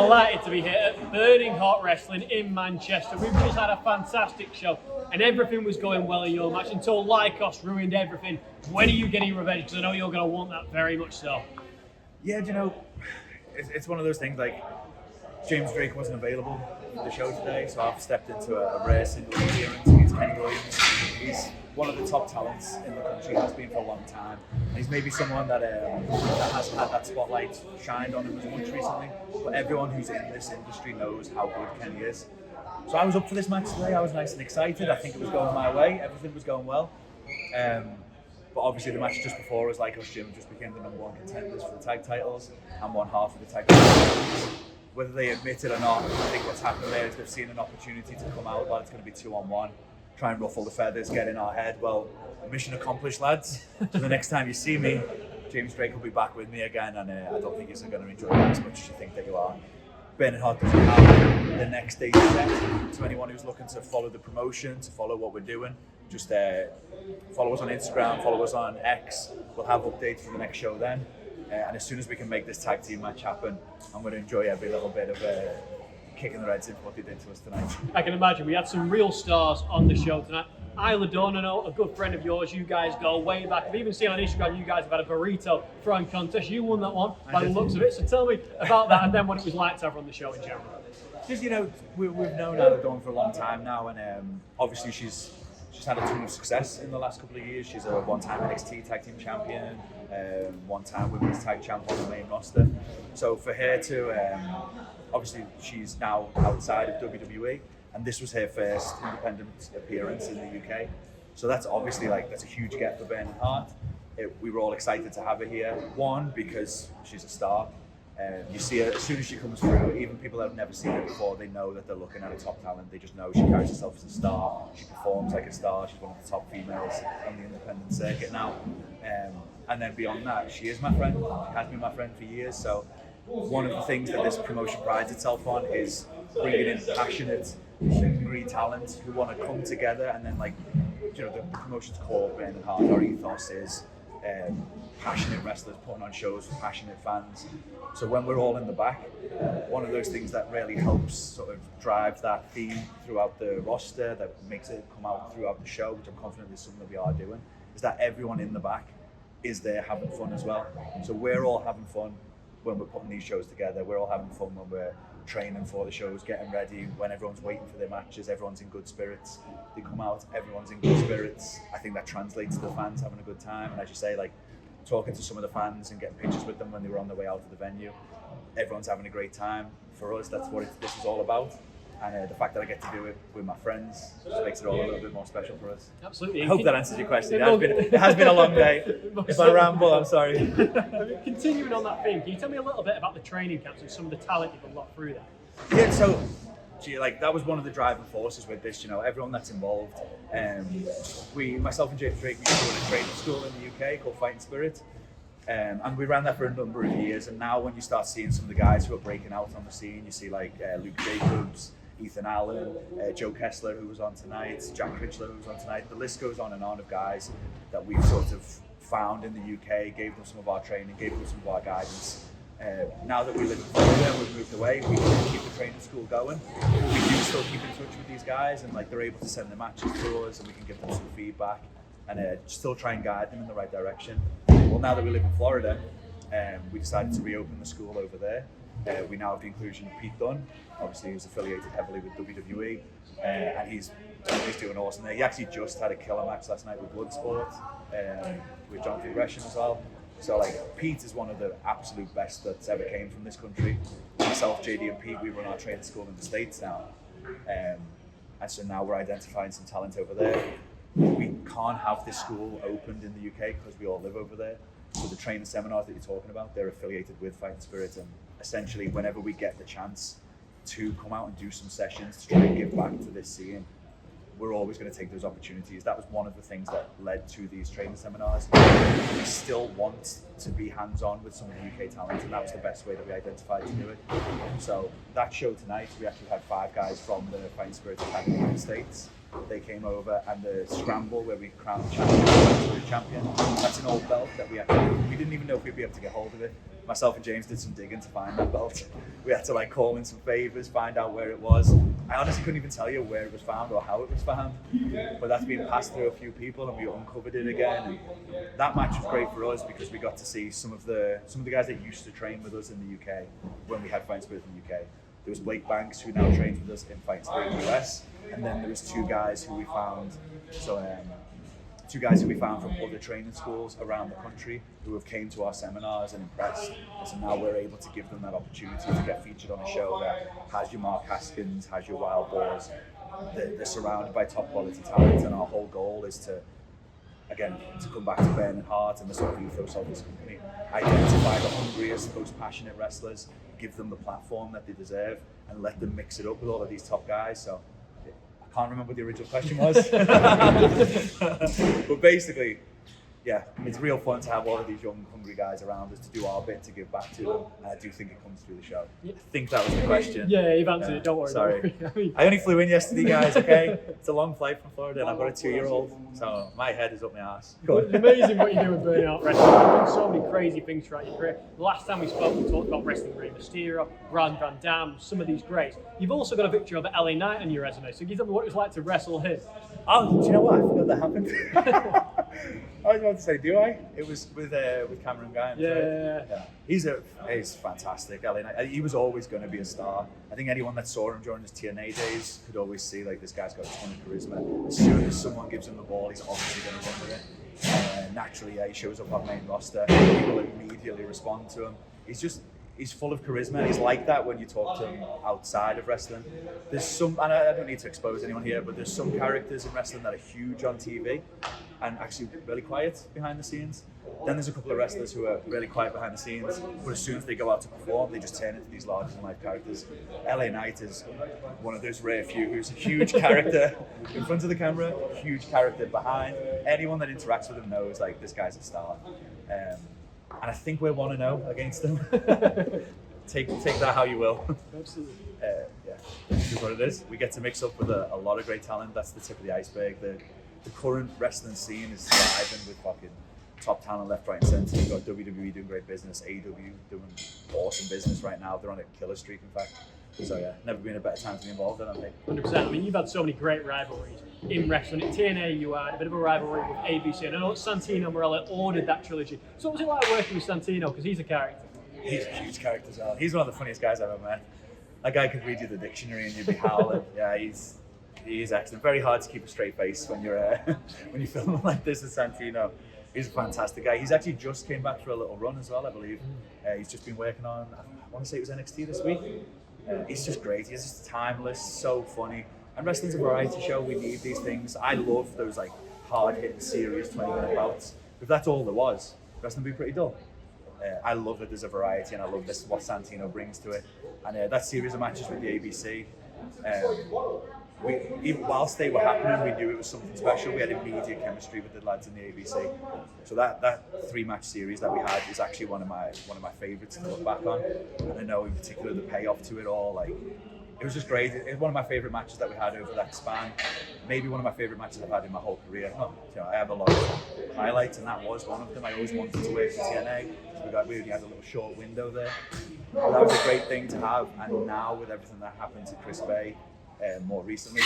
delighted to be here at Burning Hot Wrestling in Manchester. We've just had a fantastic show and everything was going well in your match until Lykos ruined everything. When are you getting revenge? Because I know you're going to want that very much so. Yeah, you know, it's one of those things like James Drake wasn't available for the show today, so I've stepped into a rare single appearance against Kenny Williams. He's one of the top talents in the country, has been for a long time. And he's maybe someone that hasn't had that spotlight shined on him as much recently, but everyone who's in this industry knows how good Kenny is. So I was up for this match today, I was nice and excited, I think it was going my way, everything was going well. But obviously the match just before us, Lykos Gym just became the #1 contenders for the tag titles and one half of the tag titles. Whether they admit it or not, I think what's happened there is they've seen an opportunity to come out while it's going to be 2-on-1, try and ruffle the feathers, get in our head. Well, mission accomplished, lads. So the next time you see me, James Drake will be back with me again, and I don't think you're going to enjoy it as much as you think that you are. Burning Hot doesn't have the next date set, so anyone who's looking to follow the promotion, to follow what we're doing, just follow us on Instagram, follow us on X. We'll have updates for the next show then. And as soon as we can make this tag team match happen, I'm going to enjoy every little bit of kicking the Reds in for what they did to us tonight. I can imagine. We had some real stars on the show tonight. Isla Dawn, I know, a good friend of yours. You guys go way back. I've even seen on Instagram you guys have had a burrito throwing contest. You won that one by the looks of it. So tell me about that and then what it was like to have her on the show in general. Just, you know, we've known Isla Dawn for a long time now, and obviously she's had a ton of success in the last couple of years. She's a one-time NXT Tag Team Champion, one-time Women's Tag Champ on the main roster. So for her to, obviously she's now outside of WWE, and this was her first independent appearance in the UK. So that's obviously that's a huge get for Burning Heart. We were all excited to have her here. One, because she's a star. You see her as soon as she comes through, even people that have never seen her before, they know that they're looking at a top talent. They just know she carries herself as a star. She performs like a star. She's one of the top females on the independent circuit now. And then beyond that, she is my friend. She has been my friend for years. So one of the things that this promotion prides itself on is bringing in passionate, hungry talent who want to come together. And then, the promotion's core, Burning Heart, our ethos is passionate wrestlers putting on shows for passionate fans. So when we're all in the back, one of those things that really helps sort of drive that theme throughout the roster, that makes it come out throughout the show, which I'm confident is something that we are doing, is that everyone in the back is there having fun as well. So we're all having fun when we're putting these shows together. We're all having fun when we're training for the shows, getting ready, when everyone's waiting for their matches, everyone's in good spirits. They come out, everyone's in good spirits. I think that translates to the fans having a good time. And as you say, talking to some of the fans and getting pictures with them when they were on their way out of the venue, everyone's having a great time. For us, that's what this is all about. And the fact that I get to do it with my friends just makes it all a little bit more special for us. Absolutely. I hope that answers your question. It has been a long day. If I ramble, I'm sorry. Continuing on that theme, can you tell me a little bit about the training camps and some of the talent you've unlocked through that? Yeah, so that was one of the driving forces with this, everyone that's involved. Myself and James Drake, we used to run a training school in the UK called Fighting Spirit. And we ran that for a number of years. And now when you start seeing some of the guys who are breaking out on the scene, you see Luke Jacobs, Ethan Allen, Joe Kessler, who was on tonight, Jack Critchler, who was on tonight. The list goes on and on of guys that we've sort of found in the UK, gave them some of our training, gave them some of our guidance. Now that we live in Florida, we've moved away, we can keep the training school going. We do still keep in touch with these guys, and they're able to send their matches to us, and we can give them some feedback, and still try and guide them in the right direction. Well, now that we live in Florida, we decided to reopen the school over there. We now have the inclusion of Pete Dunne, obviously who's affiliated heavily with WWE, and he's doing awesome there. He actually just had a killer match last night with Bloodsport, with Jonathan Gresham as well. So Pete is one of the absolute best that's ever came from this country. Myself, JD and Pete, we run our training school in the States now. And so now we're identifying some talent over there. We can't have this school opened in the UK because we all live over there. So the training seminars that you're talking about, they're affiliated with Fighting Spirit, and essentially whenever we get the chance to come out and do some sessions to try and give back to this scene, we're always going to take those opportunities. That was one of the things that led to these training seminars. We still want to be hands-on with some of the UK talent, and that was the best way that we identified to do it. So that show tonight, we actually had 5 guys from the Fighting Spirit Academy in the States. they came over, and the scramble where we crowned the champion. That's an old belt that we didn't even know if we'd be able to get hold of it. Myself and James did some digging to find that belt. We had to like call in some favors, find out where it was. I honestly couldn't even tell you where it was found or how it was found, but that's been passed through a few people, and we uncovered it again. And that match was great for us because we got to see some of the guys that used to train with us in the UK when we had Fighting Spirit in the UK. There was Blake Banks, who now trains with us in Fighting Spirit in the US, and then there was two guys who we found from other training schools around the country who have came to our seminars and impressed. And so now we're able to give them that opportunity to get featured on a show that has your Mark Haskins, has your Wild Boars. They're surrounded by top quality talent, and our whole goal is to come back to Burning Heart and the sort of ethos of this company. Identify the hungriest, most passionate wrestlers, give them the platform that they deserve, and let them mix it up with all of these top guys. So I can't remember what the original question was. But basically, yeah, it's real fun to have all of these young, hungry guys around us to do our bit to give back to them. And I do think it comes through the show. I think that was the question. Yeah, you've answered it, don't worry. Sorry. I only flew in yesterday, guys, okay? It's a long flight from Florida, and I've got a 2-year-old, so my head is up my ass. It's amazing what you do with Burning Heart Wrestling. You've done so many crazy things throughout your career. The last time we spoke, we talked about wrestling Rey Mysterio, Brad Van Dam, some of these greats. You've also got a victory over LA Knight on your resume, so can you tell me what it was like to wrestle him? Oh, do you know what? I forgot that happened. I was about to say, do I? It was with Cameron Guy. Yeah. He's fantastic. LA Knight. He was always going to be a star. I think anyone that saw him during his TNA days could always see like this guy's got a ton of charisma. As soon as someone gives him the ball, he's obviously going to run with it. Naturally, he shows up on main roster. People immediately respond to him. He's full of charisma. He's like that when you talk to him outside of wrestling. There's some, and I don't need to expose anyone here, but there's some characters in wrestling that are huge on TV and actually really quiet behind the scenes. Then there's a couple of wrestlers who are really quiet behind the scenes, but as soon as they go out to perform, they just turn into these larger-than-life characters. LA Knight is one of those rare few who's a huge character in front of the camera, huge character behind. Anyone that interacts with him knows like this guy's a star. And I think we're 1-0 against them. Take that how you will. Absolutely. This is what it is. We get to mix up with a lot of great talent. That's the tip of the iceberg. The current wrestling scene is thriving with fucking top talent left, right, and centre. You've got WWE doing great business, AEW doing awesome business right now. They're on a killer streak, in fact. So yeah, never been a better time to be involved, I don't think. 100%. I mean, you've had so many great rivalries in wrestling. At TNA, you had a bit of a rivalry with ABC, and I know Santino Marella ordered that trilogy. So what was it like working with Santino? Because he's a character. He's a huge character as well. He's one of the funniest guys I've ever met. That guy could read you the dictionary and you'd be howling. Yeah, he's excellent. Very hard to keep a straight face when you're filming like this with Santino. He's a fantastic guy. He's actually just came back for a little run as well, I believe. He's just been working on, I want to say it was NXT this week. He's just great. He's just timeless, so funny. And wrestling's a variety show. We need these things. I love those like hard-hitting, serious 20-minute bouts. If that's all there was, wrestling would be pretty dull. I love that there's a variety, and I love this what Santino brings to it. And that series of matches with the ABC, even whilst they were happening, we knew it was something special. We had immediate chemistry with the lads in the ABC. So that 3-match series that we had is actually one of my favourites to look back on. And I know in particular the payoff to it all, like it was just great. It was one of my favourite matches that we had over that span. Maybe one of my favourite matches I've had in my whole career. I have a lot of highlights, and that was one of them. I always wanted to work for TNA. So we only had a little short window there. But that was a great thing to have. And now with everything that happened to Chris Bay, more recently,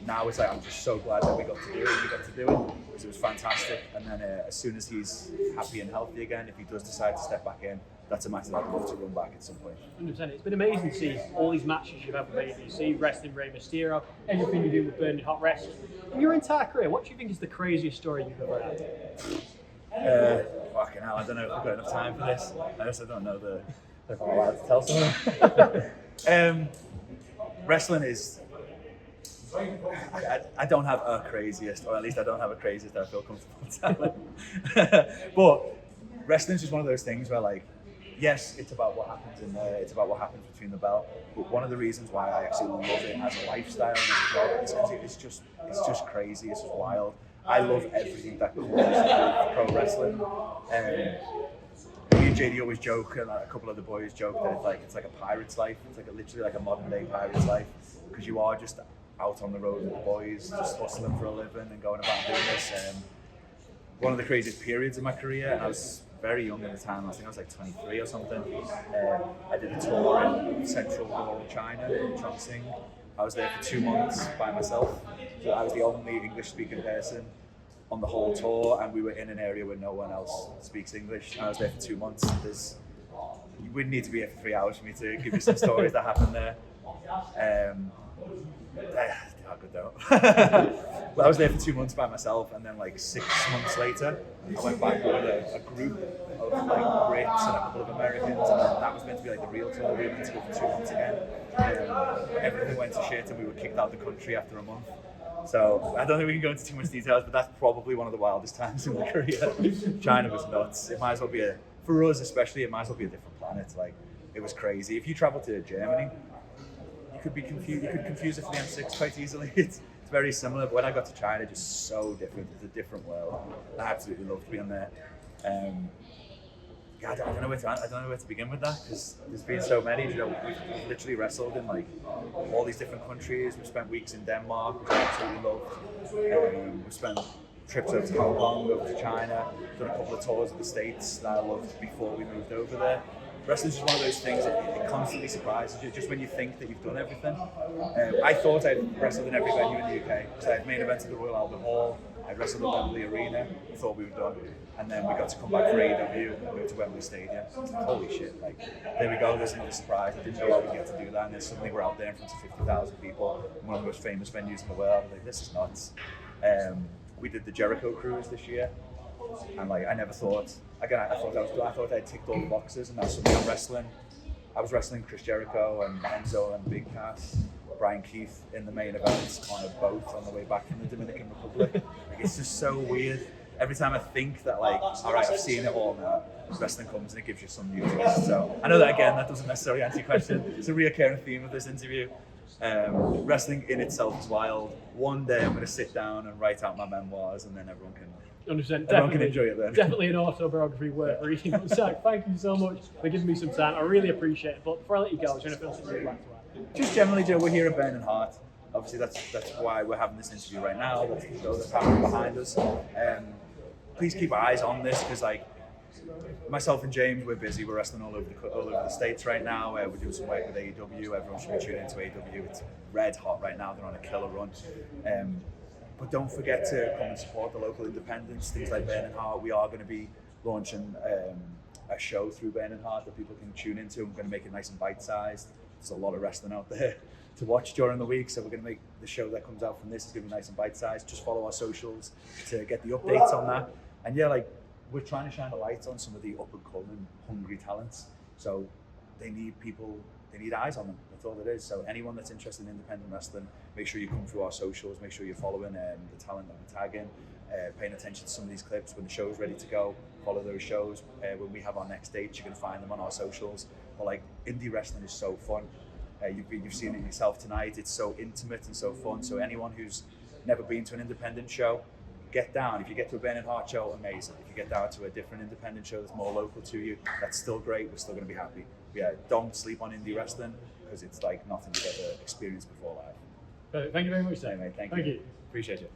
now it's like I'm just so glad that we got to do it because it was fantastic. And then as soon as he's happy and healthy again, if he does decide to step back in, that's a match that I'd love to run back at some point. 100%. It's been amazing to see all these matches you've had with ABC, wrestling Rey Mysterio, everything you do with Burning Hot Wrestling. In your entire career, what do you think is the craziest story you've ever had? Fucking hell, I don't know if I've got enough time for this. I also don't know if I'm allowed to tell someone. Wrestling is, I don't have a craziest, or at least I don't have a craziest that I feel comfortable telling. But wrestling's just one of those things where, like, yes, it's about what happens in there, it's about what happens between the belt. But one of the reasons why I actually love it as a lifestyle and as a job is because it's just crazy, it's just wild. I love everything that comes with pro wrestling. Me and JD always joke, and a couple of the boys joke that it's like a pirate's life. It's like literally like a modern day pirate's life, because you are just out on the road with the boys, just hustling for a living and going about doing this. One of the craziest periods of my career, and I was very young at the time. I think I was like 23 or something. I did a tour in central rural China in Chongqing. I was there for 2 months by myself. So I was the only English-speaking person on the whole tour, and we were in an area where no one else speaks English. And I was there for 2 months. You wouldn't need to be here for 3 hours for me to give you some stories that happened there. Good though. Well, I was there for 2 months by myself, and then like 6 months later, I went back with a group of like Brits and a couple of Americans, and then that was meant to be like the real tour. We were meant to go for 2 months again. Everything went to shit, and we were kicked out of the country after a month. So I don't think we can go into too much details, but that's probably one of the wildest times in my career. China was nuts. It might as well be for us especially, it might as well be a different planet. Like, it was crazy. If you travel to Germany, you could be confused. You could confuse it for the M6 quite easily. It's very similar, but when I got to China, just so different. It's a different world. I absolutely loved being there. I don't know where to begin with that, because there's been so many. You know, we've literally wrestled in like all these different countries. We've spent weeks in Denmark, which I absolutely loved. We've spent trips over to Hong Kong, over to China, done a couple of tours of the States that I loved before we moved over there. Wrestling's just one of those things that it constantly surprises you, just when you think that you've done everything. I thought I'd wrestled in every venue in the UK, because I had main events at the Royal Albert Hall, I'd wrestled at Wembley Arena, I thought we were done. And then we got to come back for AEW and go to Wembley Stadium. Holy shit, like, there we go, there's another surprise. I didn't know I would get to do that, and then suddenly we're out there in front of 50,000 people, in one of the most famous venues in the world. Like, this is nuts. We did the Jericho cruise this year, and like, I never thought, again, I thought I'd ticked all the boxes, and now suddenly I was wrestling Chris Jericho and Enzo and Big Cass, Brian Keith in the main event on a boat on the way back from the Dominican Republic. Like, it's just so weird. Every time I think that, like, all right, I've seen it all now, wrestling comes and it gives you some new twist. So I know that, again, that doesn't necessarily answer your question. It's a reoccurring theme of this interview. Wrestling in itself is wild. One day I'm going to sit down and write out my memoirs, and then everyone can 100%. Everyone can enjoy it then. Definitely an autobiography worth reading. But Zack, thank you so much for giving me some time. I really appreciate it. But before I let you go, is there anything else that you'd like to add? Just generally, Joe, we're here at Burning Heart. Obviously, that's why we're having this interview right now. That's the show that's happening behind us. Please keep eyes on this, because like, myself and James, we're busy. We're wrestling all over the States right now. We're doing some work with AEW. Everyone should be tuning into AEW. It's red hot right now. They're on a killer run. But don't forget to come and support the local independents, things like Burning Heart. We are going to be launching a show through Burning Heart that people can tune into. We're going to make it nice and bite-sized. There's a lot of wrestling out there to watch during the week, so we're going to make the show that comes out from this is going to be nice and bite-sized. Just follow our socials to get the updates on that. And yeah, like, we're trying to shine a light on some of the up-and-coming, hungry talents. So they need eyes on them. That's all it is. So anyone that's interested in independent wrestling, make sure you come through our socials, make sure you're following the talent that we're tagging, paying attention to some of these clips. When the show's ready to go, follow those shows. When we have our next dates, you're going to find them on our socials. But like, indie wrestling is so fun. You've seen it yourself tonight. It's so intimate and so fun. So anyone who's never been to an independent show, get down. If you get to a Burning Heart show, amazing. If you get down to a different independent show that's more local to you, that's still great. We're still going to be happy. But yeah, don't sleep on indie wrestling, because it's like nothing you've ever experienced before live. Perfect. Thank you very much, Zack. Anyway, thank you. Appreciate you.